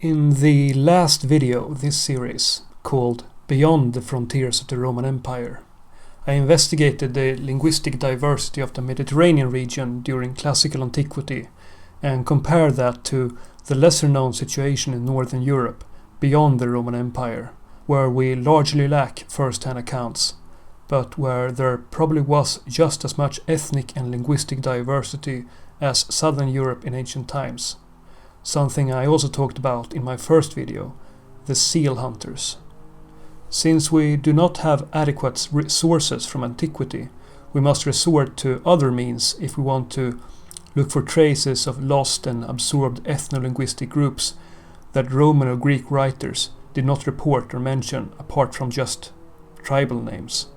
In the last video of this series, called Beyond the Frontiers of the Roman Empire, I investigated the linguistic diversity of the Mediterranean region during classical antiquity and compared that to the lesser-known situation in Northern Europe beyond the Roman Empire, where we largely lack first-hand accounts, but where there probably was just as much ethnic and linguistic diversity as Southern Europe in ancient times. Something I also talked about in my first video, the seal hunters. Since we do not have adequate sources from antiquity, we must resort to other means if we want to look for traces of lost and absorbed ethno-linguistic groups that Roman or Greek writers did not report or mention apart from just tribal names.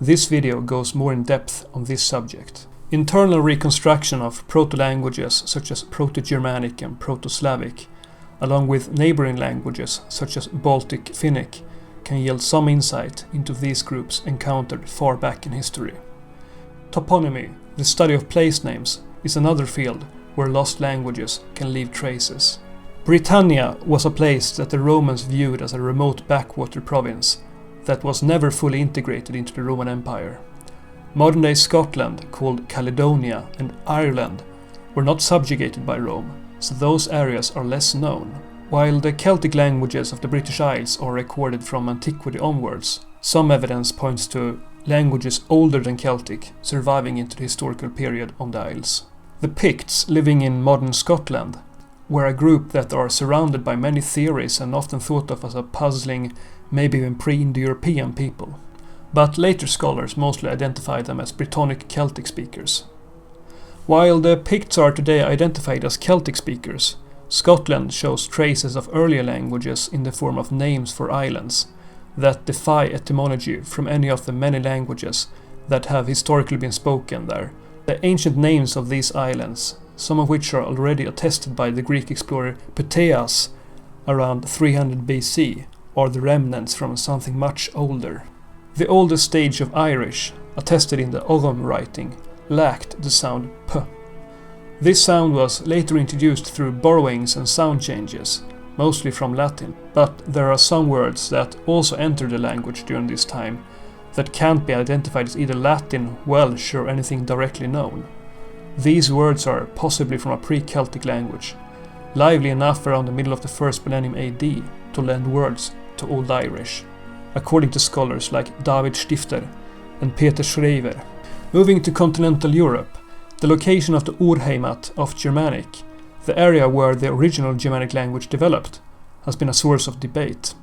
This video goes more in depth on this subject. Internal reconstruction of proto-languages such as Proto-Germanic and Proto-Slavic, along with neighboring languages such as Baltic Finnic, can yield some insight into these groups encountered far back in history. Toponymy, the study of place names, is another field where lost languages can leave traces. Britannia was a place that the Romans viewed as a remote backwater province that was never fully integrated into the Roman Empire. Modern-day Scotland, called Caledonia, and Ireland were not subjugated by Rome, so those areas are less known. While the Celtic languages of the British Isles are recorded from antiquity onwards, some evidence points to languages older than Celtic surviving into the historical period on the Isles. The Picts, living in modern Scotland, were a group that are surrounded by many theories and often thought of as a puzzling, maybe even pre-Indo-European people. But later scholars mostly identify them as Brittonic Celtic speakers. While the Picts are today identified as Celtic speakers, Scotland shows traces of earlier languages in the form of names for islands that defy etymology from any of the many languages that have historically been spoken there. The ancient names of these islands, some of which are already attested by the Greek explorer Peteas around 300 BC, are the remnants from something much older. The oldest stage of Irish, attested in the Orm writing, lacked the sound p. This sound was later introduced through borrowings and sound changes, mostly from Latin, but there are some words that also entered the language during this time that can't be identified as either Latin, Welsh, or anything directly known. These words are possibly from a pre-Celtic language, lively enough around the middle of the first millennium AD to lend words to Old Irish, according to scholars like David Stifter and Peter Schreiber. Moving to continental Europe, the location of the Urheimat of Germanic, the area where the original Germanic language developed, has been a source of debate.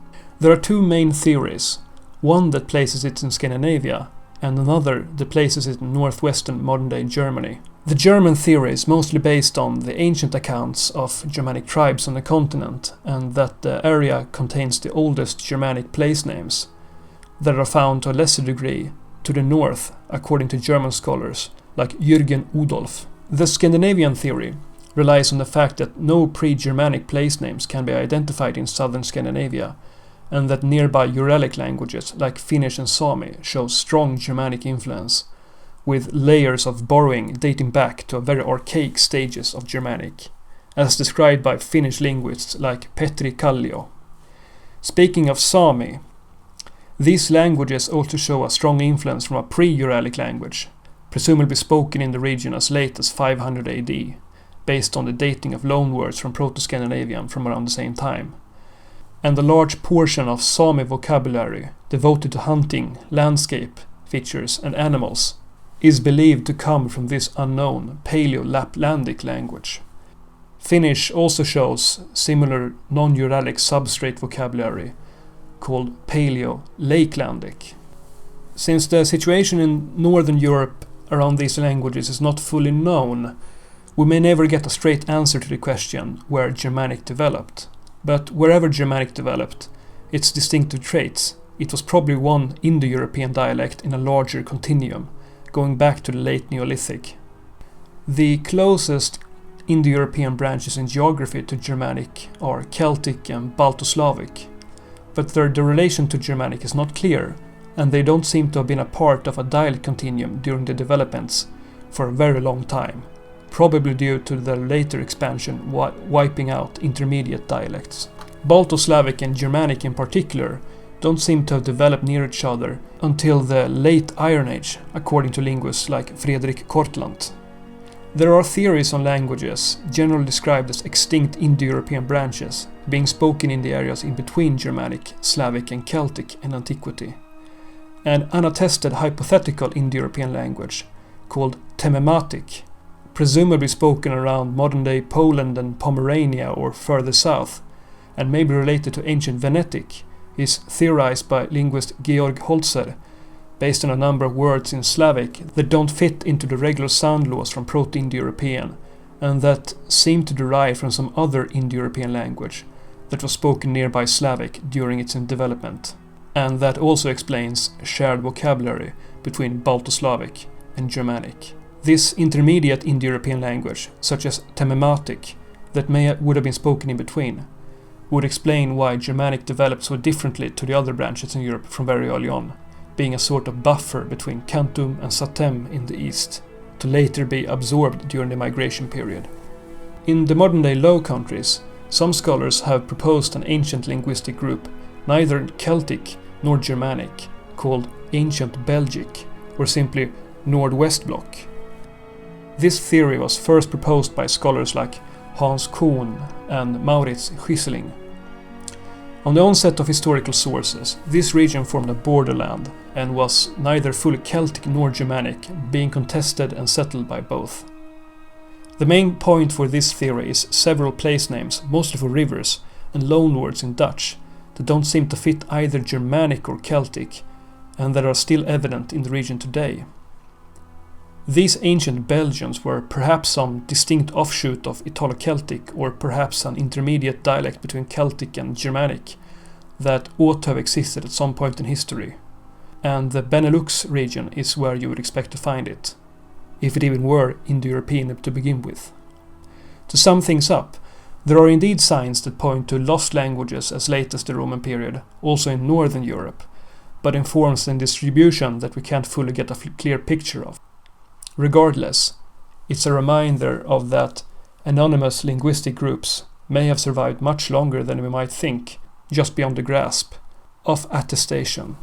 There are two main theories, one that places it in Scandinavia and another that places it in northwestern modern-day Germany. The German theory is mostly based on the ancient accounts of Germanic tribes on the continent, and that the area contains the oldest Germanic place names that are found to a lesser degree to the north, according to German scholars like Jürgen Udolf. The Scandinavian theory relies on the fact that no pre-Germanic place names can be identified in southern Scandinavia, and that nearby Uralic languages like Finnish and Sami show strong Germanic influence, with layers of borrowing dating back to very archaic stages of Germanic, as described by Finnish linguists like Petri Kallio. Speaking of Sami, these languages also show a strong influence from a pre-Uralic language, presumably spoken in the region as late as 500 AD, based on the dating of loanwords from Proto-Scandinavian from around the same time. And a large portion of Sami vocabulary devoted to hunting, landscape features and animals is believed to come from this unknown Paleo-Laplandic language. Finnish also shows similar non-Uralic substrate vocabulary called Paleo-Lakelandic. Since the situation in Northern Europe around these languages is not fully known, we may never get a straight answer to the question where Germanic developed. But wherever Germanic developed, its distinctive traits, it was probably one Indo-European dialect in a larger continuum, going back to the late Neolithic. The closest Indo-European branches in geography to Germanic are Celtic and Balto-Slavic, but the relation to Germanic is not clear, and they don't seem to have been a part of a dialect continuum during the developments for a very long time. probably due to their later expansion wiping out intermediate dialects. Balto-Slavic and Germanic in particular don't seem to have developed near each other until the late Iron Age, according to linguists like Fredrik Kortlandt. There are theories on languages, generally described as extinct Indo-European branches, being spoken in the areas in between Germanic, Slavic and Celtic in antiquity. An unattested hypothetical Indo-European language, called Temematic, presumably spoken around modern-day Poland and Pomerania or further south, and may be related to ancient Venetic, is theorized by linguist Georg Holzer, based on a number of words in Slavic that don't fit into the regular sound laws from Proto-Indo-European, and that seem to derive from some other Indo-European language that was spoken nearby Slavic during its development, and that also explains a shared vocabulary between Balto-Slavic and Germanic. This intermediate Indo-European language, such as Temematic, that would have been spoken in between, would explain why Germanic developed so differently to the other branches in Europe from very early on, being a sort of buffer between Cantum and Satem in the east, to later be absorbed during the migration period. In the modern-day Low Countries, some scholars have proposed an ancient linguistic group, neither Celtic nor Germanic, called Ancient Belgic, or simply Nord-West Block. This theory was first proposed by scholars like Hans Kuhn and Maurits Schisseling. On the onset of historical sources, this region formed a borderland and was neither fully Celtic nor Germanic, being contested and settled by both. The main point for this theory is several place names, mostly for rivers, and loanwords in Dutch, that don't seem to fit either Germanic or Celtic, and that are still evident in the region today. These ancient Belgians were perhaps some distinct offshoot of Italo-Celtic, or perhaps an intermediate dialect between Celtic and Germanic that ought to have existed at some point in history, and the Benelux region is where you would expect to find it, if it even were Indo-European to begin with. To sum things up, there are indeed signs that point to lost languages as late as the Roman period, also in Northern Europe, but in forms and distribution that we can't fully get a clear picture of. Regardless, it's a reminder of that anonymous linguistic groups may have survived much longer than we might think, just beyond the grasp of attestation.